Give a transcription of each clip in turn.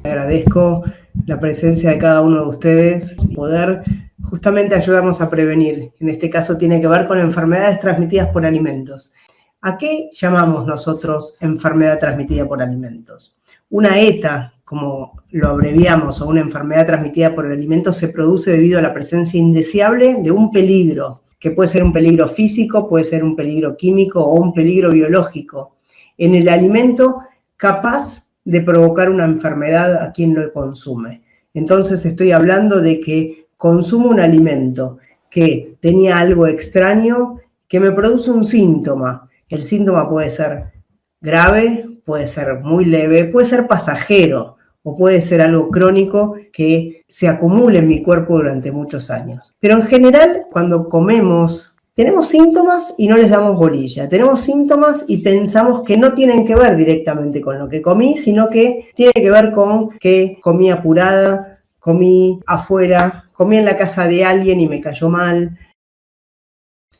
Agradezco la presencia de cada uno de ustedes y poder justamente ayudarnos a prevenir. En este caso tiene que ver con enfermedades transmitidas por alimentos. ¿A qué llamamos nosotros enfermedad transmitida por alimentos? Una ETA, como lo abreviamos, o una enfermedad transmitida por alimentos, se produce debido a la presencia indeseable de un peligro, que puede ser un peligro físico, puede ser un peligro químico o un peligro biológico, en el alimento capaz de provocar una enfermedad a quien lo consume. Entonces estoy hablando de que consumo un alimento que tenía algo extraño que me produce un síntoma. El síntoma puede ser grave, puede ser muy leve, puede ser pasajero o puede ser algo crónico que se acumule en mi cuerpo durante muchos años. Pero en general, cuando comemos, tenemos síntomas y no les damos bolilla. Tenemos síntomas y pensamos que no tienen que ver directamente con lo que comí, sino que tiene que ver con que comí apurada, comí afuera, comí en la casa de alguien y me cayó mal.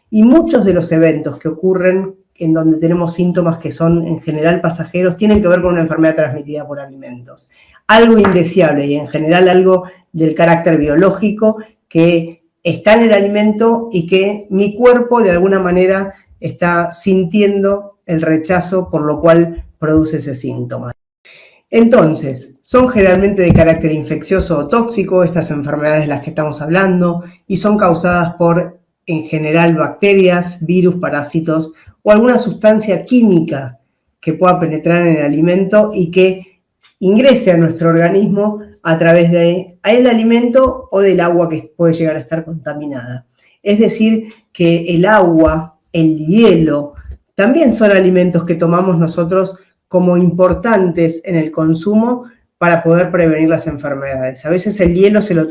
Y muchos de los eventos que ocurren en donde tenemos síntomas que son en general pasajeros tienen que ver con una enfermedad transmitida por alimentos. Algo indeseable y en general algo del carácter biológico que está en el alimento y que mi cuerpo de alguna manera está sintiendo el rechazo, por lo cual produce ese síntoma. Entonces, son generalmente de carácter infeccioso o tóxico estas enfermedades de las que estamos hablando y son causadas por, en general, bacterias, virus, parásitos o alguna sustancia química que pueda penetrar en el alimento y que ingrese a nuestro organismo a través del alimento o del agua que puede llegar a estar contaminada. Es decir, que el agua, el hielo, también son alimentos que tomamos nosotros como importantes en el consumo para poder prevenir las enfermedades. A veces el hielo no se lo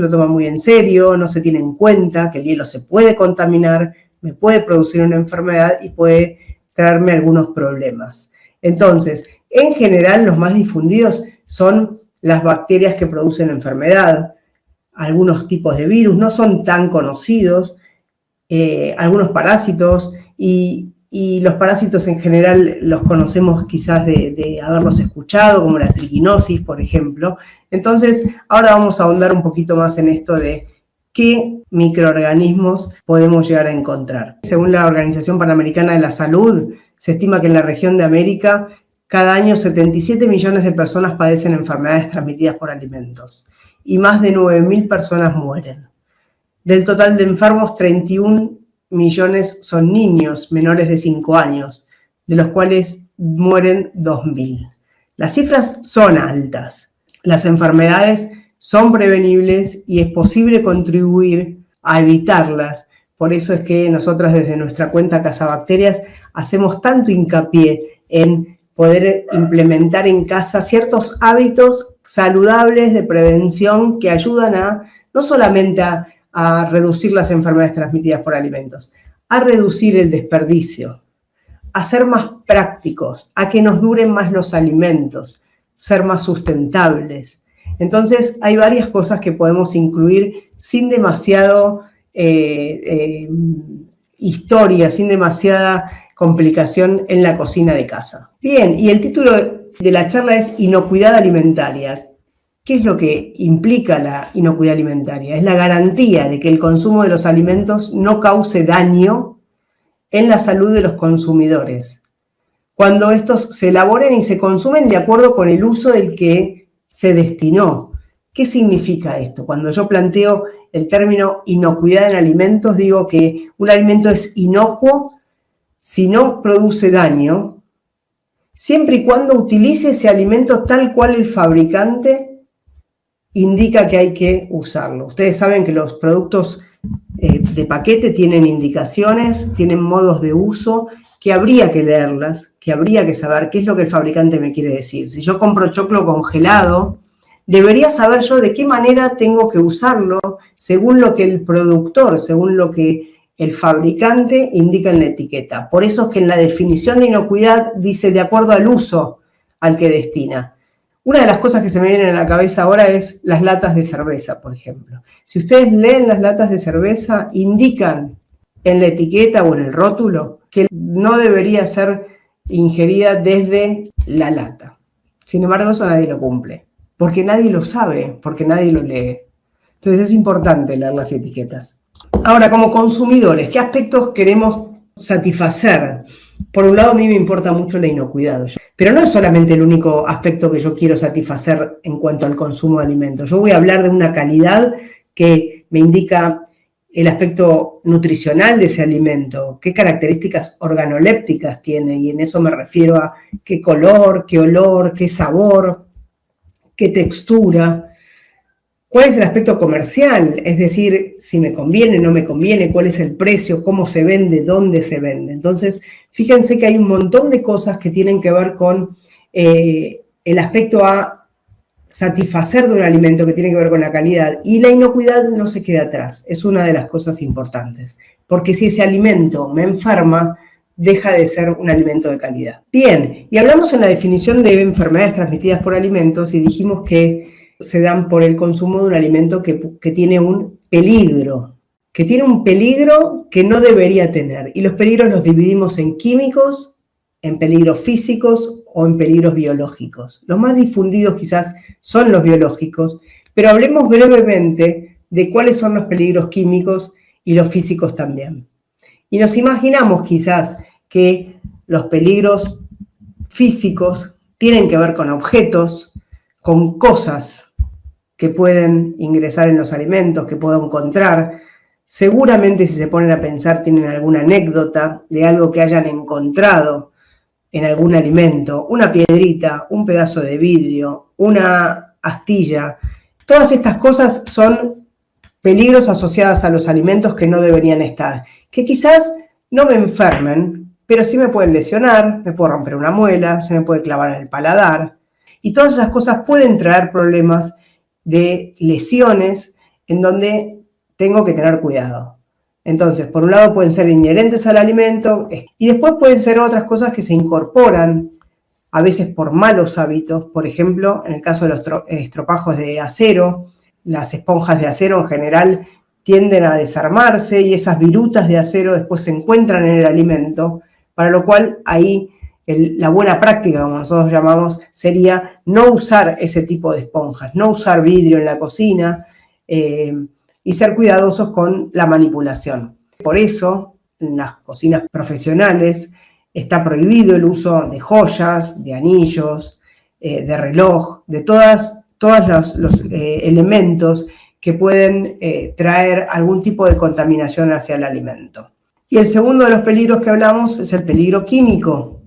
toma muy en serio, no se tiene en cuenta que el hielo se puede contaminar, me puede producir una enfermedad y puede traerme algunos problemas. Entonces, en general, los más difundidos son las bacterias que producen enfermedad. Algunos tipos de virus no son tan conocidos, algunos parásitos y los parásitos en general los conocemos quizás de haberlos escuchado, como la triquinosis, por ejemplo. Entonces, ahora vamos a ahondar un poquito más en esto de qué microorganismos podemos llegar a encontrar. Según la Organización Panamericana de la Salud, se estima que en la región de América cada año 77 millones de personas padecen enfermedades transmitidas por alimentos y más de 9.000 personas mueren. Del total de enfermos, 31 millones son niños menores de 5 años, de los cuales mueren 2.000. Las cifras son altas. Las enfermedades son prevenibles y es posible contribuir a evitarlas. Por eso es que nosotras desde nuestra cuenta Cazabacterias hacemos tanto hincapié en poder implementar en casa ciertos hábitos saludables de prevención que ayudan a no solamente a reducir las enfermedades transmitidas por alimentos, a reducir el desperdicio, a ser más prácticos, a que nos duren más los alimentos, ser más sustentables. Entonces, hay varias cosas que podemos incluir sin demasiado historia, sin demasiada complicación en la cocina de casa. Bien, y el título de la charla es Inocuidad Alimentaria. ¿Qué es lo que implica la inocuidad alimentaria? Es la garantía de que el consumo de los alimentos no cause daño en la salud de los consumidores, cuando estos se elaboren y se consumen de acuerdo con el uso del que se destinó. ¿Qué significa esto? Cuando yo planteo el término inocuidad en alimentos, digo que un alimento es inocuo si no produce daño, siempre y cuando utilice ese alimento tal cual el fabricante indica que hay que usarlo. Ustedes saben que los productos de paquete tienen indicaciones, tienen modos de uso, que habría que leerlas, que habría que saber qué es lo que el fabricante me quiere decir. Si yo compro choclo congelado, debería saber yo de qué manera tengo que usarlo según lo que el productor, según lo que el fabricante indica en la etiqueta. Por eso es que en la definición de inocuidad dice de acuerdo al uso al que destina. Una de las cosas que se me vienen a la cabeza ahora es las latas de cerveza, por ejemplo. Si ustedes leen las latas de cerveza, indican en la etiqueta o en el rótulo que no debería ser ingerida desde la lata. Sin embargo, eso nadie lo cumple, porque nadie lo sabe, porque nadie lo lee. Entonces es importante leer las etiquetas. Ahora, como consumidores, ¿qué aspectos queremos satisfacer? Por un lado, a mí me importa mucho la inocuidad, pero no es solamente el único aspecto que yo quiero satisfacer en cuanto al consumo de alimentos. Yo voy a hablar de una calidad que me indica el aspecto nutricional de ese alimento, qué características organolépticas tiene, y en eso me refiero a qué color, qué olor, qué sabor, qué textura. ¿Cuál es el aspecto comercial? Es decir, si me conviene, no me conviene, cuál es el precio, cómo se vende, dónde se vende. Entonces, fíjense que hay un montón de cosas que tienen que ver con el aspecto a satisfacer de un alimento, que tiene que ver con la calidad, y la inocuidad no se queda atrás. Es una de las cosas importantes, porque si ese alimento me enferma, deja de ser un alimento de calidad. Bien, y hablamos en la definición de enfermedades transmitidas por alimentos y dijimos que se dan por el consumo de un alimento que tiene un peligro, que no debería tener. Y los peligros los dividimos en químicos, en peligros físicos o en peligros biológicos. Los más difundidos quizás son los biológicos, pero hablemos brevemente de cuáles son los peligros químicos y los físicos también. Y nos imaginamos quizás que los peligros físicos tienen que ver con objetos, con cosas que pueden ingresar en los alimentos, que puedo encontrar. Seguramente, si se ponen a pensar, tienen alguna anécdota de algo que hayan encontrado en algún alimento, una piedrita, un pedazo de vidrio, una astilla. Todas estas cosas son peligros asociados a los alimentos que no deberían estar, que quizás no me enfermen, pero sí me pueden lesionar, me puedo romper una muela, se me puede clavar en el paladar, y todas esas cosas pueden traer problemas de lesiones en donde tengo que tener cuidado. Entonces, por un lado pueden ser inherentes al alimento y después pueden ser otras cosas que se incorporan, a veces por malos hábitos. Por ejemplo, en el caso de los estropajos de acero, las esponjas de acero en general tienden a desarmarse y esas virutas de acero después se encuentran en el alimento, para lo cual ahí la buena práctica, como nosotros llamamos, sería no usar ese tipo de esponjas, no usar vidrio en la cocina y ser cuidadosos con la manipulación. Por eso, en las cocinas profesionales está prohibido el uso de joyas, de anillos, de reloj, de todos los elementos que pueden traer algún tipo de contaminación hacia el alimento. Y el segundo de los peligros que hablamos es el peligro químico.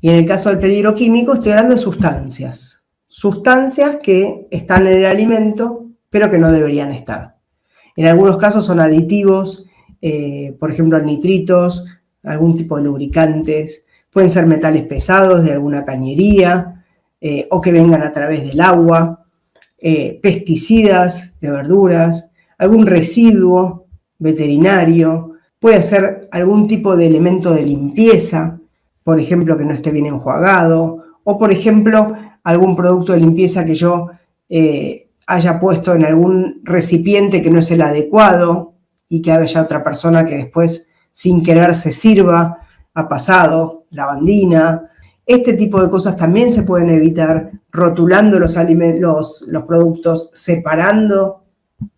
Y en el caso del peligro químico estoy hablando de sustancias. Sustancias que están en el alimento, pero que no deberían estar. En algunos casos son aditivos, por ejemplo nitritos, algún tipo de lubricantes, pueden ser metales pesados de alguna cañería, o que vengan a través del agua, pesticidas de verduras, algún residuo veterinario, puede ser algún tipo de elemento de limpieza, por ejemplo, que no esté bien enjuagado, o por ejemplo, algún producto de limpieza que yo haya puesto en algún recipiente que no es el adecuado y que haya otra persona que después, sin querer, se sirva, ha pasado, lavandina. Este tipo de cosas también se pueden evitar rotulando los productos, separando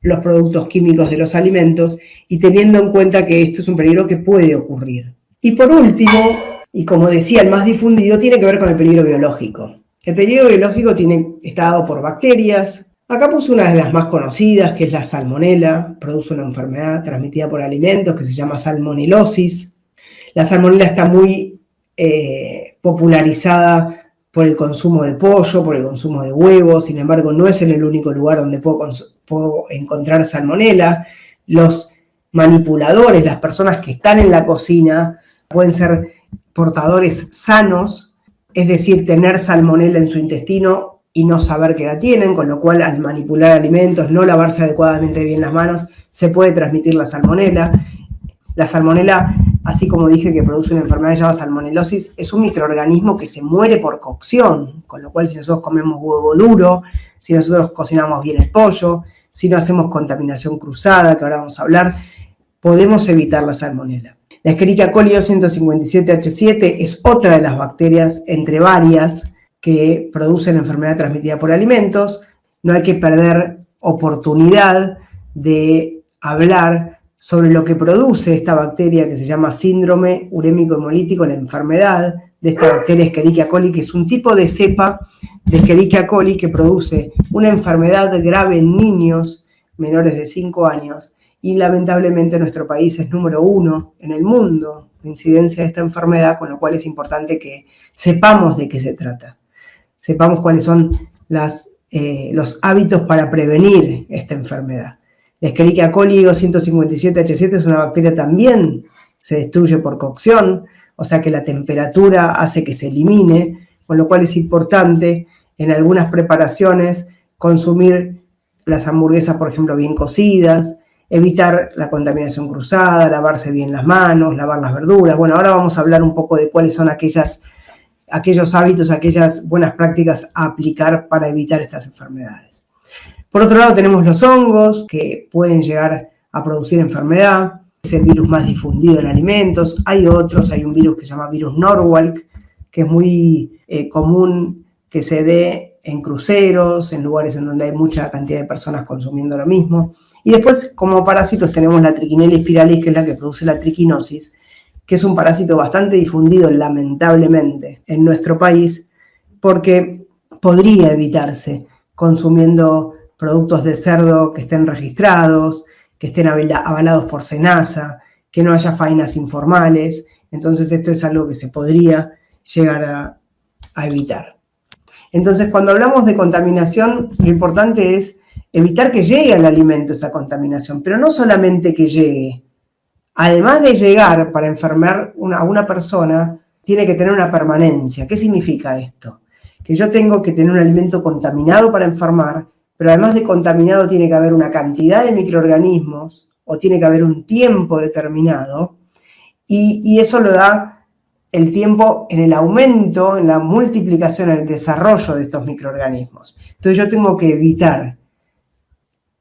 los productos químicos de los alimentos y teniendo en cuenta que esto es un peligro que puede ocurrir. Y por último, y como decía, el más difundido tiene que ver con el peligro biológico. El peligro biológico está dado por bacterias. Acá puse una de las más conocidas, que es la salmonela. Produce una enfermedad transmitida por alimentos que se llama salmonelosis. La salmonela está muy popularizada por el consumo de pollo, por el consumo de huevos. Sin embargo, no es en el único lugar donde puedo encontrar salmonela. Los manipuladores, las personas que están en la cocina, pueden ser portadores sanos, es decir, tener salmonela en su intestino y no saber que la tienen, con lo cual al manipular alimentos, no lavarse adecuadamente bien las manos, se puede transmitir la salmonela. La salmonela, así como dije que produce una enfermedad que se llama salmonelosis, es un microorganismo que se muere por cocción, con lo cual si nosotros comemos huevo duro, si nosotros cocinamos bien el pollo, si no hacemos contaminación cruzada, que ahora vamos a hablar, podemos evitar la salmonela. La Escherichia coli 257H7 es otra de las bacterias, entre varias, que producen enfermedad transmitida por alimentos. No hay que perder oportunidad de hablar sobre lo que produce esta bacteria que se llama síndrome urémico hemolítico, la enfermedad de esta bacteria Escherichia coli, que es un tipo de cepa de Escherichia coli que produce una enfermedad grave en niños menores de 5 años y lamentablemente nuestro país es número 1 en el mundo de incidencia de esta enfermedad, con lo cual es importante que sepamos de qué se trata, sepamos cuáles son los hábitos para prevenir esta enfermedad. La Escherichia coli O157H7 es una bacteria también se destruye por cocción, o sea que la temperatura hace que se elimine, con lo cual es importante en algunas preparaciones consumir las hamburguesas, por ejemplo, bien cocidas, evitar la contaminación cruzada, lavarse bien las manos, lavar las verduras. Bueno, ahora vamos a hablar un poco de cuáles son aquellos hábitos, aquellas buenas prácticas a aplicar para evitar estas enfermedades. Por otro lado tenemos los hongos que pueden llegar a producir enfermedad. Es el virus más difundido en alimentos. Hay otros, hay un virus que se llama virus Norwalk, que es muy común que se dé en cruceros, en lugares en donde hay mucha cantidad de personas consumiendo lo mismo. Y después, como parásitos, tenemos la Trichinella spiralis, que es la que produce la triquinosis, que es un parásito bastante difundido, lamentablemente, en nuestro país, porque podría evitarse consumiendo productos de cerdo que estén registrados, que estén avalados por SENASA, que no haya faenas informales. Entonces esto es algo que se podría llegar a evitar. Entonces cuando hablamos de contaminación, lo importante es evitar que llegue al alimento esa contaminación, pero no solamente que llegue. Además de llegar para enfermar a una persona, tiene que tener una permanencia. ¿Qué significa esto? Que yo tengo que tener un alimento contaminado para enfermar, pero además de contaminado tiene que haber una cantidad de microorganismos o tiene que haber un tiempo determinado y eso lo da el tiempo en el aumento, en la multiplicación, en el desarrollo de estos microorganismos. Entonces yo tengo que evitar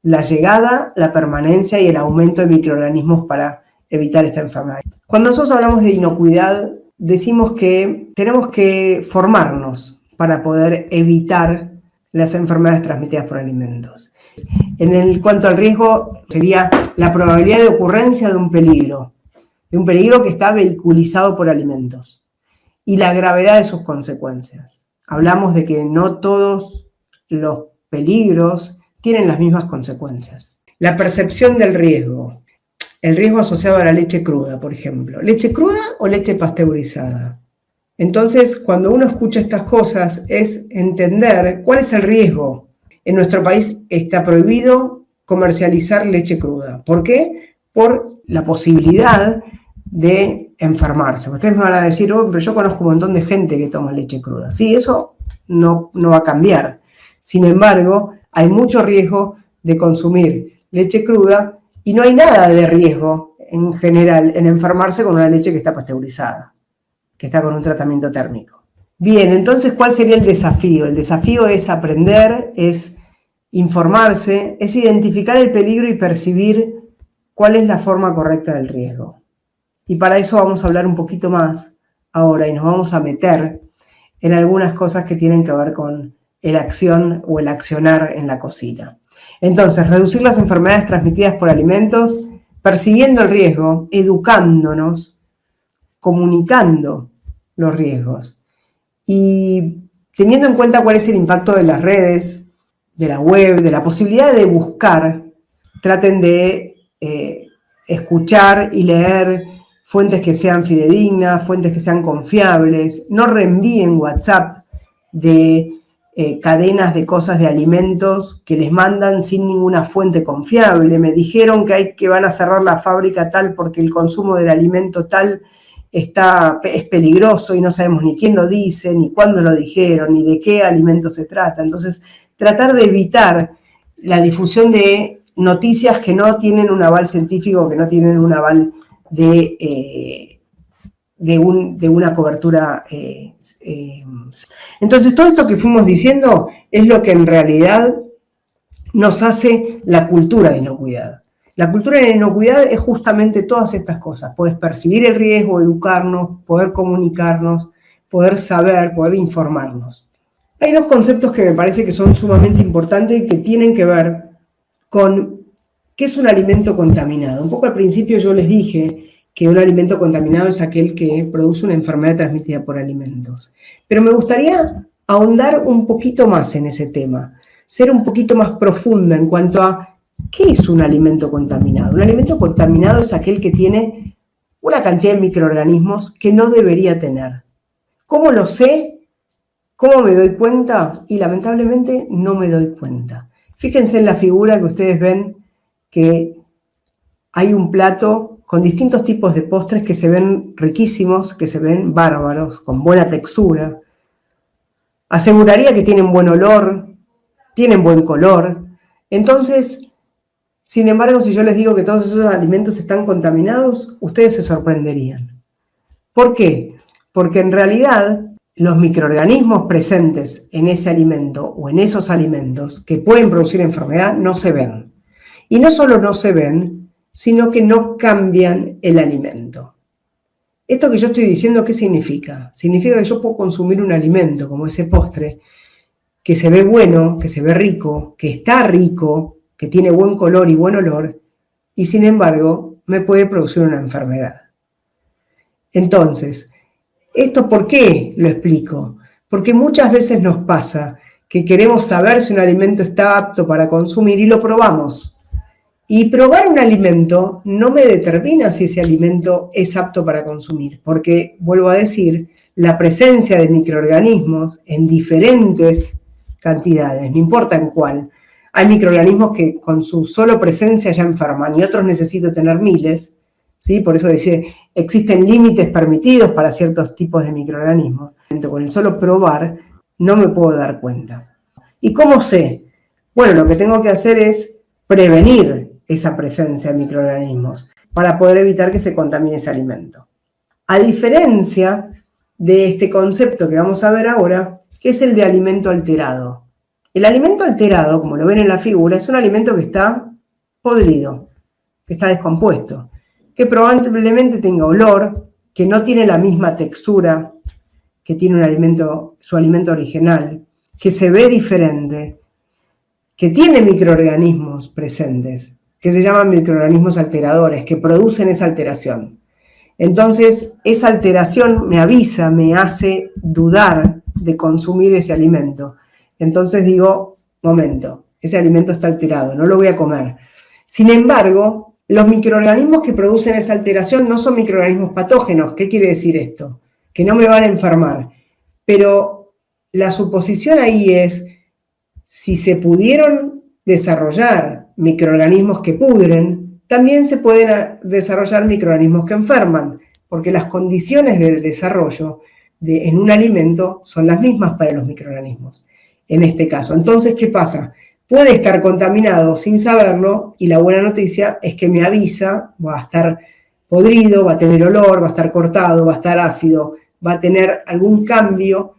la llegada, la permanencia y el aumento de microorganismos para evitar esta enfermedad. Cuando nosotros hablamos de inocuidad, decimos que tenemos que formarnos para poder evitar las enfermedades transmitidas por alimentos. En cuanto al riesgo, sería la probabilidad de ocurrencia de un peligro que está vehiculizado por alimentos y la gravedad de sus consecuencias. Hablamos de que no todos los peligros tienen las mismas consecuencias. La percepción del riesgo. El riesgo asociado a la leche cruda, por ejemplo. ¿Leche cruda o leche pasteurizada? Entonces, cuando uno escucha estas cosas, es entender cuál es el riesgo. En nuestro país está prohibido comercializar leche cruda. ¿Por qué? Por la posibilidad de enfermarse. Ustedes me van a decir, oh, pero yo conozco un montón de gente que toma leche cruda. Sí, eso no va a cambiar. Sin embargo, hay mucho riesgo de consumir leche cruda y no hay nada de riesgo en general en enfermarse con una leche que está pasteurizada, que está con un tratamiento térmico. Bien, entonces, ¿cuál sería el desafío? El desafío es aprender, es informarse, es identificar el peligro y percibir cuál es la forma correcta del riesgo. Y para eso vamos a hablar un poquito más ahora y nos vamos a meter en algunas cosas que tienen que ver con la acción o el accionar en la cocina. Entonces, reducir las enfermedades transmitidas por alimentos, percibiendo el riesgo, educándonos, comunicando los riesgos y teniendo en cuenta cuál es el impacto de las redes, de la web, de la posibilidad de buscar. Traten de escuchar y leer fuentes que sean fidedignas, fuentes que sean confiables. No reenvíen WhatsApp de cadenas de cosas de alimentos que les mandan sin ninguna fuente confiable. Me dijeron que van a cerrar la fábrica tal porque el consumo del alimento tal es peligroso y no sabemos ni quién lo dice, ni cuándo lo dijeron, ni de qué alimento se trata. Entonces, tratar de evitar la difusión de noticias que no tienen un aval científico, que no tienen un aval de una cobertura. Entonces, todo esto que fuimos diciendo es lo que en realidad nos hace la cultura de inocuidad. La cultura de inocuidad es justamente todas estas cosas. Poder percibir el riesgo, educarnos, poder comunicarnos, poder saber, poder informarnos. Hay dos conceptos que me parece que son sumamente importantes y que tienen que ver con qué es un alimento contaminado. Un poco al principio yo les dije que un alimento contaminado es aquel que produce una enfermedad transmitida por alimentos. Pero me gustaría ahondar un poquito más en ese tema, ser un poquito más profunda en cuanto a qué es un alimento contaminado. Un alimento contaminado es aquel que tiene una cantidad de microorganismos que no debería tener. ¿Cómo lo sé? ¿Cómo me doy cuenta? Y lamentablemente no me doy cuenta. Fíjense en la figura que ustedes ven que hay un plato con distintos tipos de postres que se ven riquísimos, que se ven bárbaros, con buena textura. Aseguraría que tienen buen olor, tienen buen color. Entonces, sin embargo, si yo les digo que todos esos alimentos están contaminados, ustedes se sorprenderían. ¿Por qué? Porque en realidad los microorganismos presentes en ese alimento o en esos alimentos que pueden producir enfermedad no se ven. Y no solo no se ven, sino que no cambian el alimento. Esto que yo estoy diciendo, ¿qué significa? Significa que yo puedo consumir un alimento como ese postre, que se ve bueno, que se ve rico, que está rico, que tiene buen color y buen olor, y sin embargo me puede producir una enfermedad. Entonces, ¿esto por qué lo explico? Porque muchas veces nos pasa que queremos saber si un alimento está apto para consumir y lo probamos. Y probar un alimento no me determina si ese alimento es apto para consumir, porque, vuelvo a decir, la presencia de microorganismos en diferentes cantidades, no importa en cuál. Hay microorganismos que con su solo presencia ya enferman y otros necesito tener miles, ¿sí? Por eso dice, existen límites permitidos para ciertos tipos de microorganismos. Con el solo probar no me puedo dar cuenta. ¿Y cómo sé? Bueno, lo que tengo que hacer es prevenir esa presencia de microorganismos para poder evitar que se contamine ese alimento. A diferencia de este concepto que vamos a ver ahora, que es el de alimento alterado. El alimento alterado, como lo ven en la figura, es un alimento que está podrido, que está descompuesto, que probablemente tenga olor, que no tiene la misma textura que tiene su alimento original, que se ve diferente, que tiene microorganismos presentes, que se llaman microorganismos alteradores, que producen esa alteración. Entonces, esa alteración me avisa, me hace dudar de consumir ese alimento. Entonces digo, momento, ese alimento está alterado, no lo voy a comer. Sin embargo, los microorganismos que producen esa alteración no son microorganismos patógenos. ¿Qué quiere decir esto? Que no me van a enfermar. Pero la suposición ahí es, si se pudieron desarrollar microorganismos que pudren, también se pueden desarrollar microorganismos que enferman, porque las condiciones del desarrollo en un alimento son las mismas para los microorganismos, en este caso. Entonces, ¿qué pasa? Puede estar contaminado sin saberlo, y la buena noticia es que me avisa, va a estar podrido, va a tener olor, va a estar cortado, va a estar ácido, va a tener algún cambio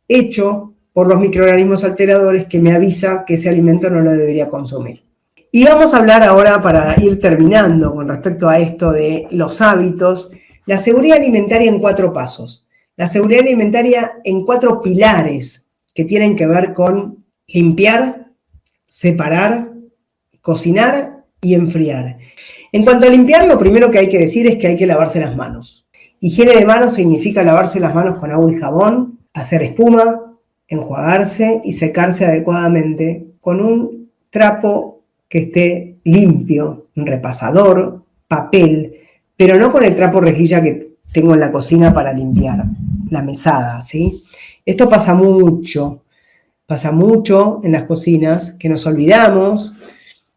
hecho por los microorganismos alteradores que me avisa que ese alimento no lo debería consumir. Y vamos a hablar ahora, para ir terminando con respecto a esto de los hábitos, la seguridad alimentaria en 4 pasos. La seguridad alimentaria en 4 pilares que tienen que ver con limpiar, separar, cocinar y enfriar. En cuanto a limpiar, lo primero que hay que decir es que hay que lavarse las manos. Higiene de manos significa lavarse las manos con agua y jabón, hacer espuma, enjuagarse y secarse adecuadamente con un trapo que esté limpio, un repasador, papel, pero no con el trapo rejilla que tengo en la cocina para limpiar la mesada, ¿sí? Esto pasa mucho en las cocinas, que nos olvidamos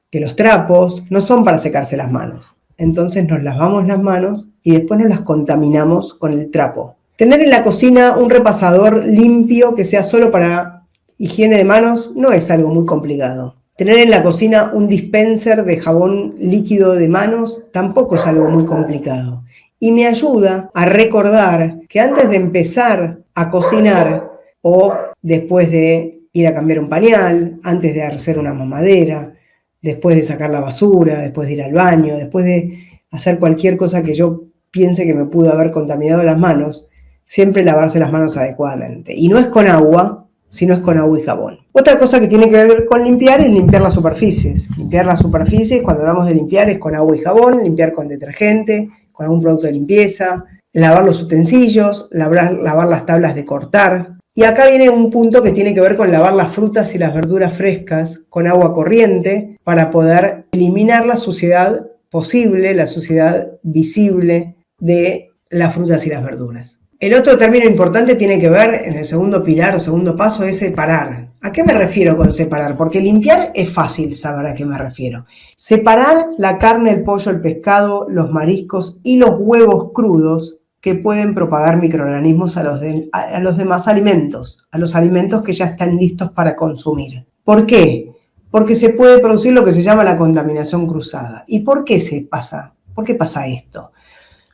que los trapos no son para secarse las manos. Entonces nos lavamos las manos y después nos las contaminamos con el trapo. Tener en la cocina un repasador limpio que sea solo para higiene de manos no es algo muy complicado. Tener en la cocina un dispenser de jabón líquido de manos tampoco es algo muy complicado. Y me ayuda a recordar que antes de empezar a cocinar, o después de ir a cambiar un pañal, antes de hacer una mamadera, después de sacar la basura, después de ir al baño, después de hacer cualquier cosa que yo piense que me pudo haber contaminado las manos, siempre lavarse las manos adecuadamente. Y no es con agua, sino es con agua y jabón. Otra cosa que tiene que ver con limpiar es limpiar las superficies. Limpiar las superficies, cuando hablamos de limpiar, es con agua y jabón, limpiar con detergente, con algún producto de limpieza, lavar los utensilios, lavar las tablas de cortar. Y acá viene un punto que tiene que ver con lavar las frutas y las verduras frescas con agua corriente para poder eliminar la suciedad posible, la suciedad visible de las frutas y las verduras. El otro término importante tiene que ver, en el segundo pilar o segundo paso, es separar. ¿A qué me refiero con separar? Porque limpiar es fácil saber a qué me refiero. Separar la carne, el pollo, el pescado, los mariscos y los huevos crudos que pueden propagar microorganismos a los demás alimentos, a los alimentos que ya están listos para consumir. ¿Por qué? Porque se puede producir lo que se llama la contaminación cruzada. ¿Y por qué pasa esto?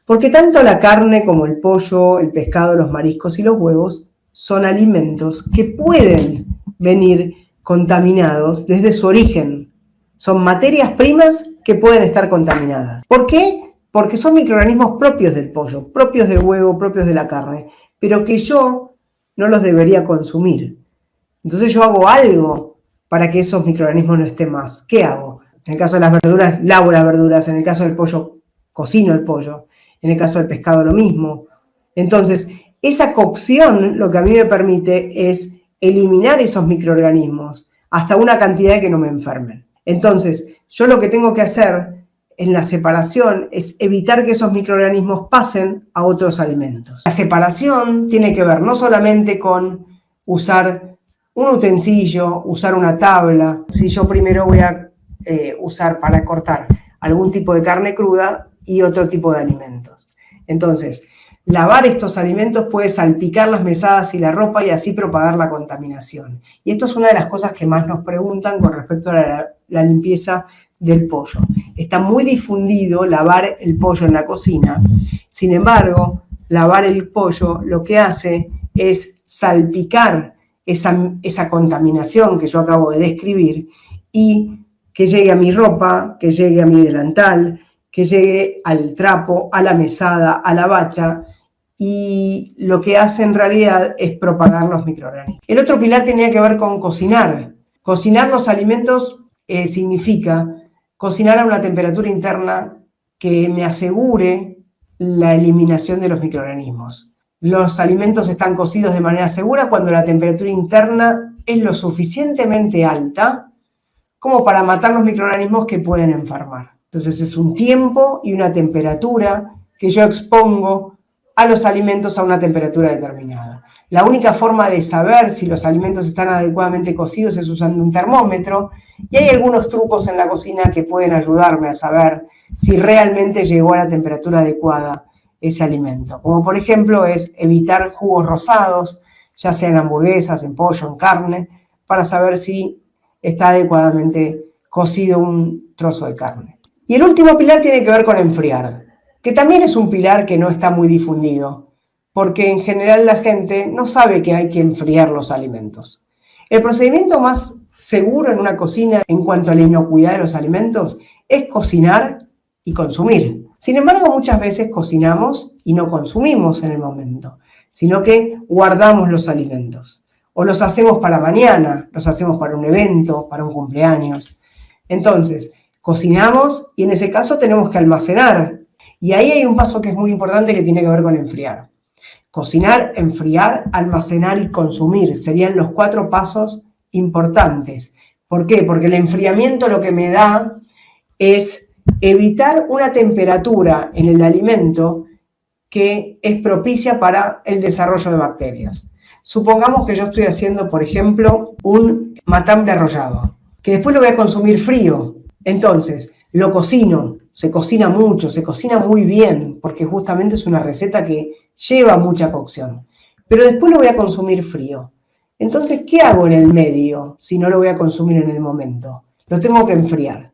Porque tanto la carne como el pollo, el pescado, los mariscos y los huevos son alimentos que pueden venir contaminados desde su origen. Son materias primas que pueden estar contaminadas. ¿Por qué? Porque son microorganismos propios del pollo, propios del huevo, propios de la carne, pero que yo no los debería consumir. Entonces yo hago algo para que esos microorganismos no estén más. ¿Qué hago? En el caso de las verduras, lavo las verduras. En el caso del pollo, cocino el pollo. En el caso del pescado, lo mismo. Entonces, esa cocción lo que a mí me permite es eliminar esos microorganismos hasta una cantidad que no me enfermen. Entonces, yo lo que tengo que hacer en la separación es evitar que esos microorganismos pasen a otros alimentos. La separación tiene que ver no solamente con usar un utensilio, usar una tabla. Si yo primero voy a usar para cortar algún tipo de carne cruda y otro tipo de alimentos. Entonces, lavar estos alimentos puede salpicar las mesadas y la ropa y así propagar la contaminación. Y esto es una de las cosas que más nos preguntan con respecto a la limpieza del pollo. Está muy difundido lavar el pollo en la cocina. Sin embargo, lavar el pollo lo que hace es salpicar esa contaminación que yo acabo de describir y que llegue a mi ropa, que llegue a mi delantal, que llegue al trapo, a la mesada, a la bacha, y lo que hace en realidad es propagar los microorganismos. El otro pilar tenía que ver con cocinar. Cocinar los alimentos significa cocinar a una temperatura interna que me asegure la eliminación de los microorganismos. Los alimentos están cocidos de manera segura cuando la temperatura interna es lo suficientemente alta como para matar los microorganismos que pueden enfermar. Entonces es un tiempo y una temperatura que yo expongo a los alimentos a una temperatura determinada. La única forma de saber si los alimentos están adecuadamente cocidos es usando un termómetro, y hay algunos trucos en la cocina que pueden ayudarme a saber si realmente llegó a la temperatura adecuada ese alimento. Como por ejemplo es evitar jugos rosados, ya sea en hamburguesas, en pollo, en carne, para saber si está adecuadamente cocido un trozo de carne. Y el último pilar tiene que ver con enfriar, que también es un pilar que no está muy difundido, porque en general la gente no sabe que hay que enfriar los alimentos. El procedimiento más seguro en una cocina en cuanto a la inocuidad de los alimentos es cocinar y consumir. Sin embargo, muchas veces cocinamos y no consumimos en el momento, sino que guardamos los alimentos. O los hacemos para mañana, los hacemos para un evento, para un cumpleaños. Entonces, cocinamos y en ese caso tenemos que almacenar. Y ahí hay un paso que es muy importante que tiene que ver con enfriar. Cocinar, enfriar, almacenar y consumir serían los 4 pasos importantes. ¿Por qué? Porque el enfriamiento lo que me da es evitar una temperatura en el alimento que es propicia para el desarrollo de bacterias. Supongamos que yo estoy haciendo, por ejemplo, un matambre arrollado, que después lo voy a consumir frío. Entonces, lo cocino, se cocina mucho, se cocina muy bien, porque justamente es una receta que lleva mucha cocción. Pero después lo voy a consumir frío. Entonces, ¿qué hago en el medio si no lo voy a consumir en el momento? Lo tengo que enfriar.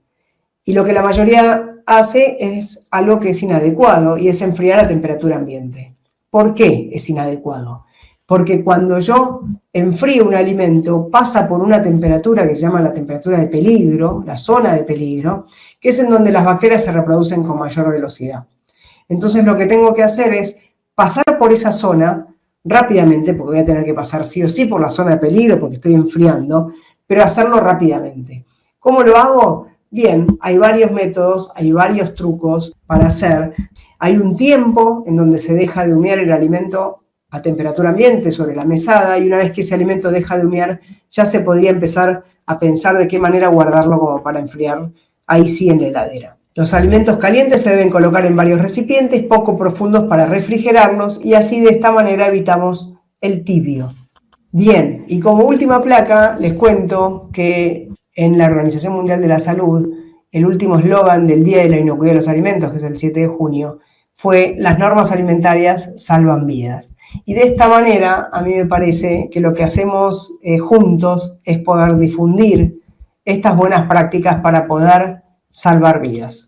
Y lo que la mayoría hace es algo que es inadecuado, y es enfriar a temperatura ambiente. ¿Por qué es inadecuado? Porque cuando yo enfrío un alimento, pasa por una temperatura que se llama la temperatura de peligro, la zona de peligro, que es en donde las bacterias se reproducen con mayor velocidad. Entonces lo que tengo que hacer es pasar por esa zona rápidamente, porque voy a tener que pasar sí o sí por la zona de peligro porque estoy enfriando, pero hacerlo rápidamente. ¿Cómo lo hago? Bien, hay varios métodos, hay varios trucos para hacer. Hay un tiempo en donde se deja de humear el alimento a temperatura ambiente sobre la mesada, y una vez que ese alimento deja de humear, ya se podría empezar a pensar de qué manera guardarlo como para enfriar, ahí sí en la heladera. Los alimentos calientes se deben colocar en varios recipientes poco profundos para refrigerarlos, y así de esta manera evitamos el tibio. Bien, y como última placa les cuento que en la Organización Mundial de la Salud, el último eslogan del Día de la Inocuidad de los Alimentos, que es el 7 de junio, fue: las normas alimentarias salvan vidas. Y de esta manera, a mí me parece que lo que hacemos juntos es poder difundir estas buenas prácticas para poder salvar vidas.